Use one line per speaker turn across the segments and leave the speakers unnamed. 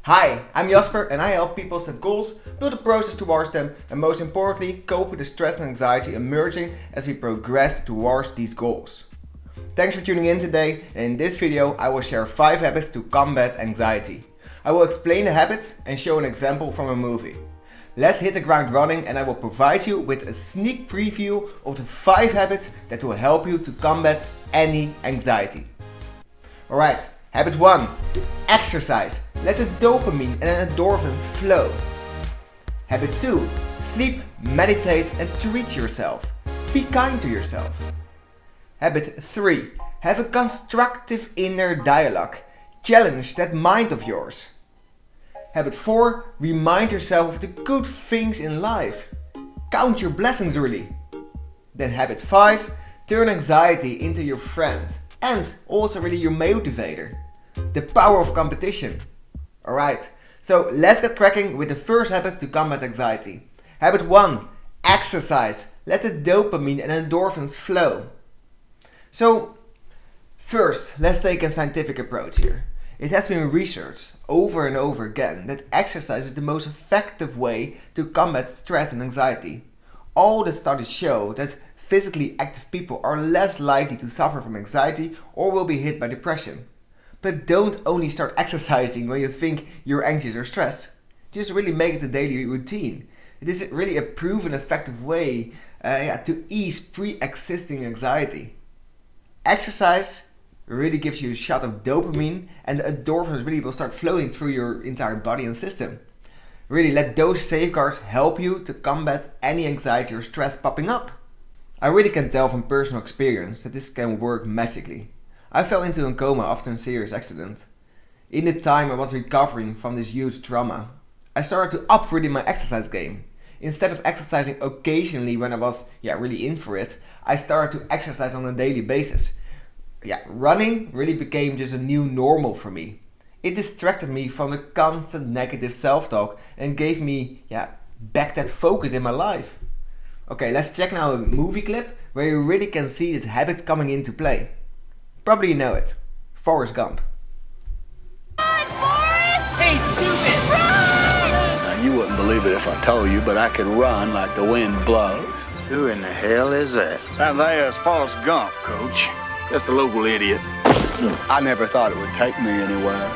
Hi, I'm Jasper and I help people set goals, build a process towards them and most importantly cope with the stress and anxiety emerging as we progress towards these goals. Thanks for tuning in today, and in this video I will share 5 habits to combat anxiety. I will explain the habits and show an example from a movie. Let's hit the ground running and I will provide you with a sneak preview of the 5 habits that will help you to combat any anxiety. Alright, habit 1. Exercise. Let the dopamine and endorphins flow. Habit 2. Sleep, meditate and treat yourself. Be kind to yourself. Habit 3. Have a constructive inner dialogue. Challenge that mind of yours. Habit 4. Remind yourself of the good things in life. Count your blessings really. Then habit 5. Turn anxiety into your friend and also really your motivator. The power of competition. Alright, so let's get cracking with the first habit to combat anxiety. Habit 1. Exercise. Let the dopamine and endorphins flow. So, first, let's take a scientific approach here. It has been researched over and over again that exercise is the most effective way to combat stress and anxiety. All the studies show that physically active people are less likely to suffer from anxiety or will be hit by depression. But don't only start exercising when you think you're anxious or stressed. Just really make it a daily routine. It is really a proven effective way to ease pre-existing anxiety. Exercise really gives you a shot of dopamine and the endorphins really will start flowing through your entire body and system. Really let those safeguards help you to combat any anxiety or stress popping up. I really can tell from personal experience that this can work magically. I fell into a coma after a serious accident. In the time I was recovering from this huge trauma, I started to up really my exercise game. Instead of exercising occasionally when I was really in for it, I started to exercise on a daily basis. Running really became just a new normal for me. It distracted me from the constant negative self-talk and gave me back that focus in my life. Okay, let's check now a movie clip where you really can see this habit coming into play. Probably you know it. Forrest Gump.
Run, Forrest! Hey, stupid! Run!
Now, you wouldn't believe it if I told you, but I can run like the wind blows.
Who in the hell is that?
That there's Forrest Gump, Coach. Just a local idiot. I never thought it would take me anywhere.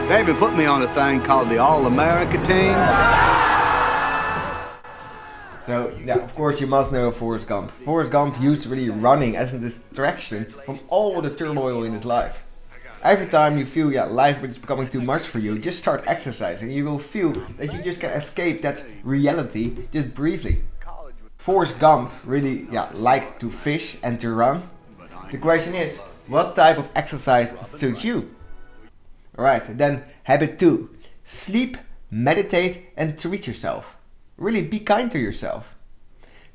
They even put me on a thing called the All-America Team.
So, of course you must know Forrest Gump. Forrest Gump used really running as a distraction from all the turmoil in his life. Every time you feel life is becoming too much for you, just start exercising. You will feel that you just can escape that reality just briefly. Forrest Gump really liked to fish and to run. The question is, what type of exercise suits you? Alright, then habit 2. Sleep, meditate and treat yourself. Really be kind to yourself.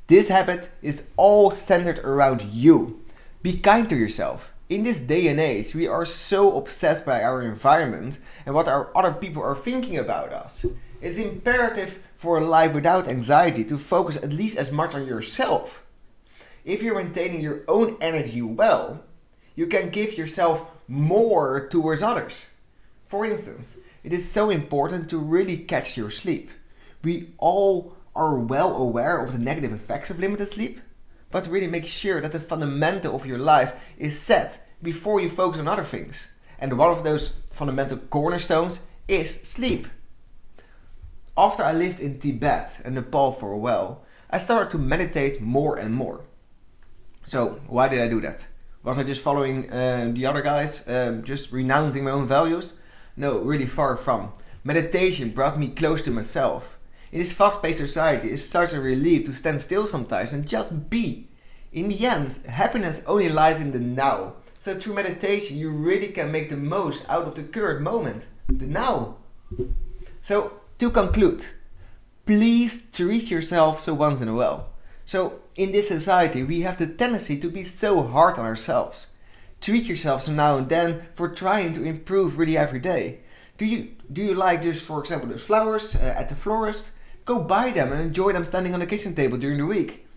This habit is all centered around you. Be kind to yourself. In this day and age, we are so obsessed by our environment and what our other people are thinking about us. It's imperative for a life without anxiety to focus at least as much on yourself. If you're maintaining your own energy well, you can give yourself more towards others. For instance, it is so important to really catch your sleep. We all are well aware of the negative effects of limited sleep, but really make sure that the fundamental of your life is set before you focus on other things. And one of those fundamental cornerstones is sleep. After I lived in Tibet and Nepal for a while, I started to meditate more and more. So why did I do that? Was I just following the other guys, just renouncing my own values? No, really far from. Meditation brought me close to myself. In this fast-paced society, it's such a relief to stand still sometimes and just be. In the end, happiness only lies in the now. So through meditation, you really can make the most out of the current moment, the now. So to conclude, please treat yourself so once in a while. So in this society, we have the tendency to be so hard on ourselves. Treat yourself so now and then for trying to improve really every day. Do you like just, for example, those flowers at the florist? Go buy them and enjoy them standing on the kitchen table during the week.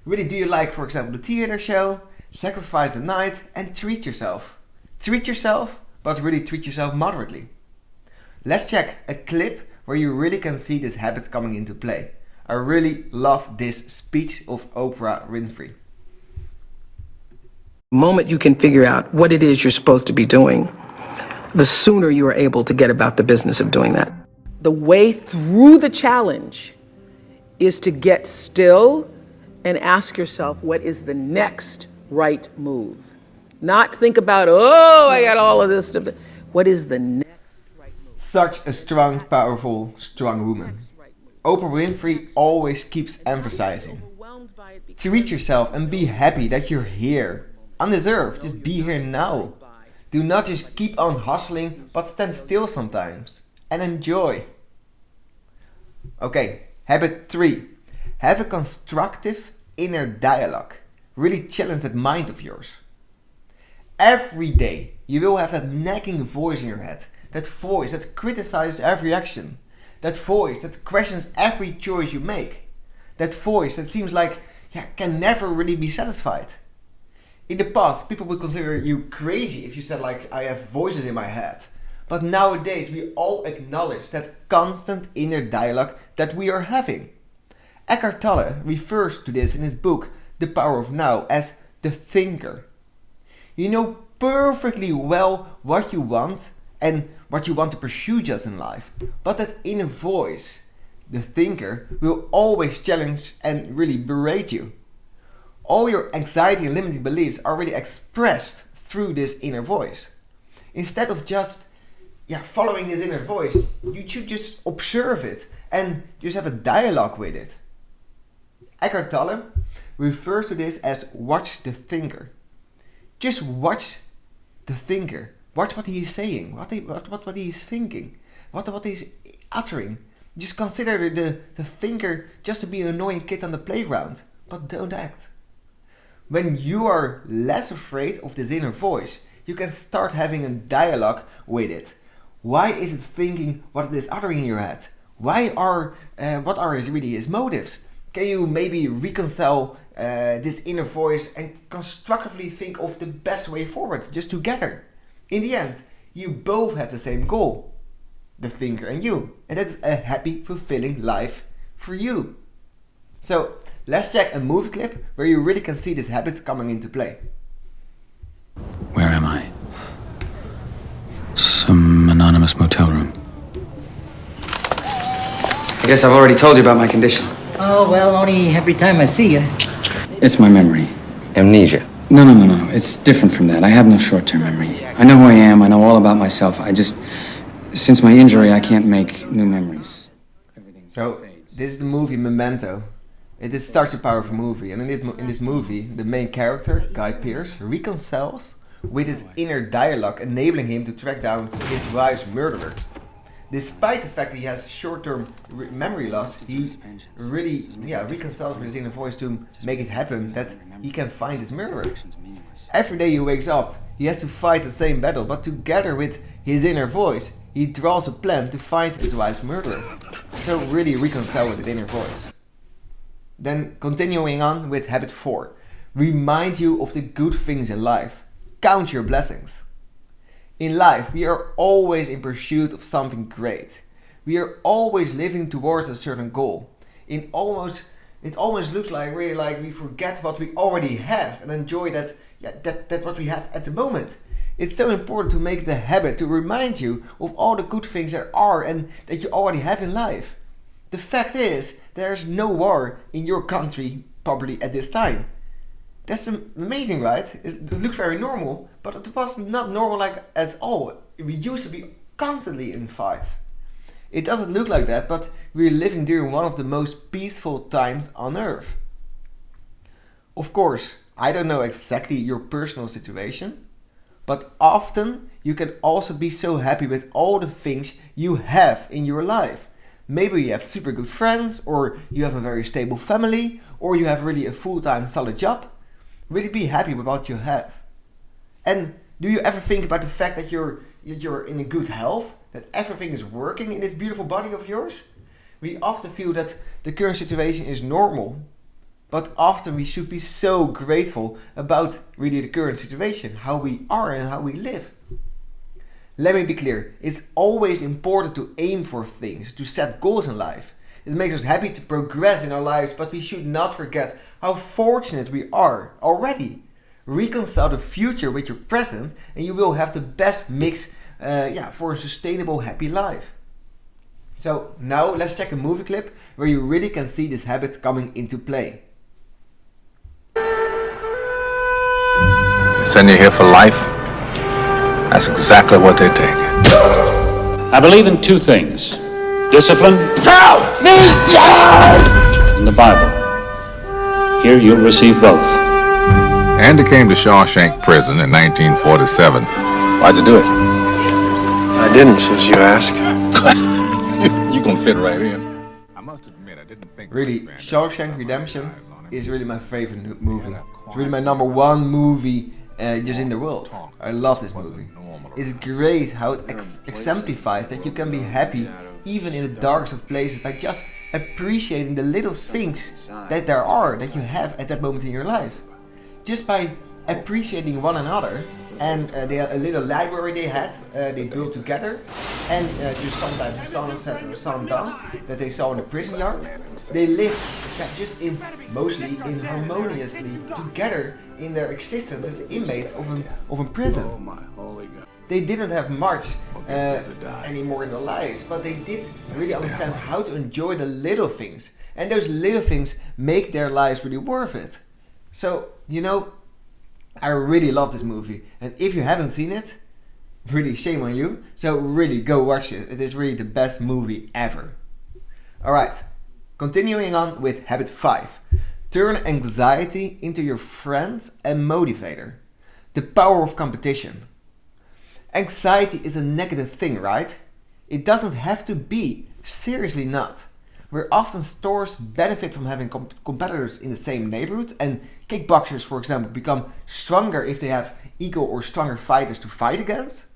Really, do you like, for example, the theater show? Sacrifice the night and treat yourself. Treat yourself, but really treat yourself moderately. Let's check a clip where you really can see this habit coming into play. I really love this speech of Oprah Winfrey.
The moment you can figure out what it is you're supposed to be doing, the sooner you are able to get about the business of doing that. The way through the challenge is to get still and ask yourself, what is the next right move? Not think about, oh, I got all of this stuff. What is the next right move?
Such a strong, powerful, strong woman. Oprah Winfrey always keeps emphasizing, treat yourself and be happy that you're here. Undeserved, just be here now. Do not just keep on hustling, but stand still sometimes and enjoy. Okay, habit 3. Have a constructive inner dialogue. Really challenge that mind of yours. Every day you will have that nagging voice in your head. That voice that criticizes every action. That voice that questions every choice you make. That voice that seems like can never really be satisfied. In the past, people would consider you crazy if you said like, I have voices in my head. But nowadays we all acknowledge that constant inner dialogue that we are having. Eckhart Tolle refers to this in his book The Power of Now as the thinker. You know perfectly well what you want and what you want to pursue just in life. But that inner voice, the thinker, will always challenge and really berate you. All your anxiety and limiting beliefs are really expressed through this inner voice. Instead of just following this inner voice, you should just observe it and just have a dialogue with it. Eckhart Tolle refers to this as watch the thinker. Just watch the thinker. Watch what he is saying, what he is thinking, what he is uttering. Just consider the thinker just to be an annoying kid on the playground, but don't act. When you are less afraid of this inner voice, you can start having a dialogue with it. Why is it thinking what it is uttering in your head? What are really his motives? Can you maybe reconcile this inner voice and constructively think of the best way forward, just together? In the end, you both have the same goal, the thinker and you. And that's a happy, fulfilling life for you. So, let's check a movie clip where you really can see this habit coming into play.
Where am I? Some anonymous motel room.
I guess I've already told you about my condition.
Oh, well, only every time I see you.
It's my memory.
Amnesia.
No. It's different from that. I have no short-term memory. I know who I am. I know all about myself. Since my injury, I can't make new memories.
So, this is the movie Memento. It is such a powerful movie, and in this movie, the main character, Guy Pearce, reconciles with his inner dialogue, enabling him to track down his wife's murderer. Despite the fact that he has short-term memory loss, he really reconciles with his inner voice to make it happen that he can find his murderer. Every day he wakes up, he has to fight the same battle, but together with his inner voice, he draws a plan to find his wife's murderer. So really reconcile with the inner voice. Then continuing on with habit 4. Remind you of the good things in life. Count your blessings. In life, we are always in pursuit of something great. We are always living towards a certain goal. It almost looks like we forget what we already have and enjoy that what we have at the moment. It's so important to make the habit to remind you of all the good things there are and that you already have in life. The fact is, there's no war in your country probably at this time. That's amazing, right? It looks very normal, but it was not normal like at all. We used to be constantly in fights. It doesn't look like that, but we're living during one of the most peaceful times on earth. Of course, I don't know exactly your personal situation, but often you can also be so happy with all the things you have in your life. Maybe you have super good friends, or you have a very stable family, or you have really a full-time solid job. Really be happy with what you have. And do you ever think about the fact that you're in a good health, that everything is working in this beautiful body of yours? We often feel that the current situation is normal, but often we should be so grateful about really the current situation, how we are and how we live. Let me be clear, it's always important to aim for things, to set goals in life. It makes us happy to progress in our lives, but we should not forget how fortunate we are already. Reconcile the future with your present and you will have the best mix for a sustainable, happy life. So now let's check a movie clip where you really can see this habit coming into play.
Send you here for life? That's exactly what they take.
I believe in two things. Discipline.
Help me, Dad!
And the Bible. Here you'll receive both.
Andy came to Shawshank Prison in 1947. Why'd you do it?
I didn't, since you asked.
You gonna fit right in. I must admit, I didn't think.
Really, Shawshank Redemption is really my favorite movie. It's really my #1 movie just in the world. I love this movie. It's great how it exemplifies that you can be happy even in the darkest of places by just appreciating the little things that there are, that you have at that moment in your life. Just by appreciating one another, and they had a little library they built together, and just sometimes the sun set or the sun down that they saw in the prison yard. They lived just mostly harmoniously together in their existence as inmates of a prison. They didn't have much anymore in their lives, but they did really understand how to enjoy the little things, and those little things make their lives really worth it. So, you know, I really love this movie, and if you haven't seen it, really shame on you, so really go watch it. It is really the best movie ever. Alright, continuing on with habit 5. Turn anxiety into your friend and motivator. The power of competition. Anxiety is a negative thing, right? It doesn't have to be, seriously not. Where often stores benefit from having competitors in the same neighborhood, and kickboxers, for example, become stronger if they have equal or stronger fighters to fight against.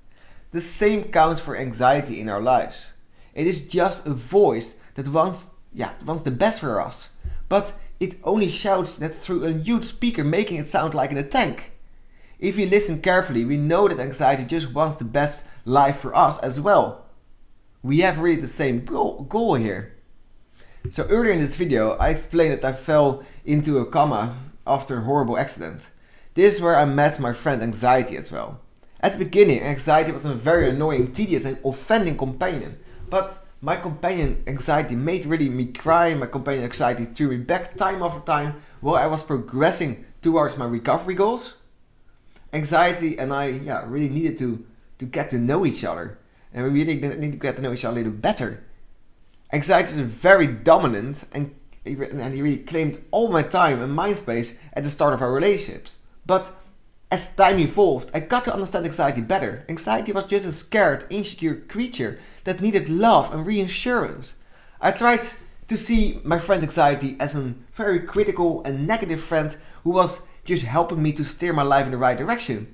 The same counts for anxiety in our lives. It is just a voice that wants the best for us, but it only shouts that through a huge speaker, making it sound like in a tank. If we listen carefully, we know that anxiety just wants the best life for us as well. We have really the same goal here. So earlier in this video, I explained that I fell into a coma after a horrible accident. This is where I met my friend Anxiety as well. At the beginning, Anxiety was a very annoying, tedious and offending companion. But my companion Anxiety made really me cry. My companion Anxiety threw me back time after time while I was progressing towards my recovery goals. Anxiety and I really needed to get to know each other. And we really need to get to know each other a little better. Anxiety is very dominant and he really claimed all my time and mind space at the start of our relationships. But as time evolved, I got to understand Anxiety better. Anxiety was just a scared, insecure creature that needed love and reassurance. I tried to see my friend Anxiety as a very critical and negative friend who was just helping me to steer my life in the right direction.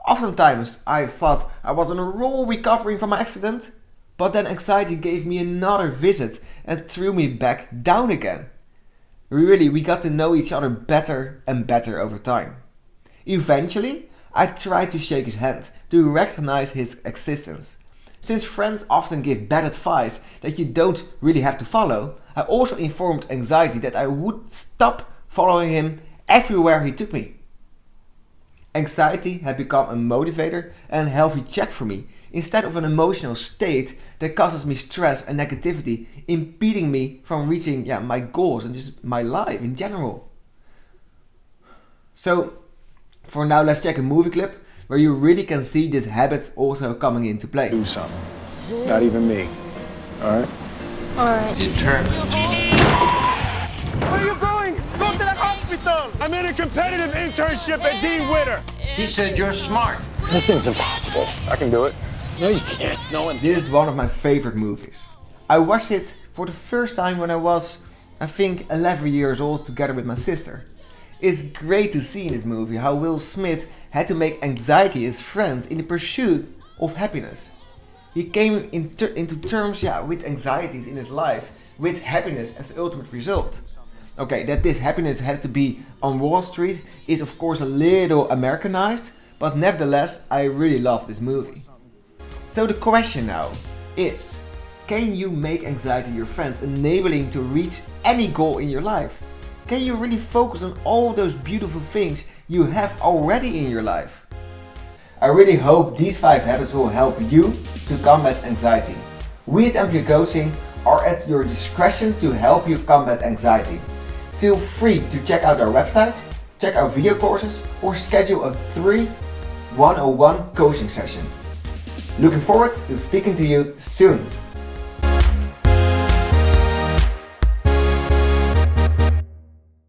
Oftentimes I thought I was on a roll recovering from my accident, but then Anxiety gave me another visit and threw me back down again. We got to know each other better and better over time. Eventually, I tried to shake his hand to recognize his existence. Since friends often give bad advice that you don't really have to follow, I also informed Anxiety that I would stop following him everywhere he took me. Anxiety had become a motivator and a healthy check for me, instead of an emotional state that causes me stress and negativity, impeding me from reaching my goals and just my life in general. So, for now, let's check a movie clip where you really can see this habit also coming into play.
Do something. Not even me. Alright?
Alright.
Where are you going? Go to the hospital! I'm in a competitive internship at Dean Witter.
He said you're smart.
This thing's impossible. I can do it. No, you can't. No one.
This is one of my favorite movies. I watched it for the first time when I was, I think, 11 years old together with my sister. It's great to see in this movie how Will Smith had to make Anxiety his friend in the pursuit of happiness. He came into terms with anxieties in his life, with happiness as the ultimate result. Okay, that this happiness had to be on Wall Street is of course a little Americanized, but nevertheless I really love this movie. So the question now is, can you make anxiety your friend, enabling you to reach any goal in your life? Can you really focus on all those beautiful things you have already in your life? I really hope these 5 habits will help you to combat anxiety. We at MPA Coaching are at your discretion to help you combat anxiety. Feel free to check out our website, check our video courses, or schedule a 3 101 coaching session. Looking forward to speaking to you soon.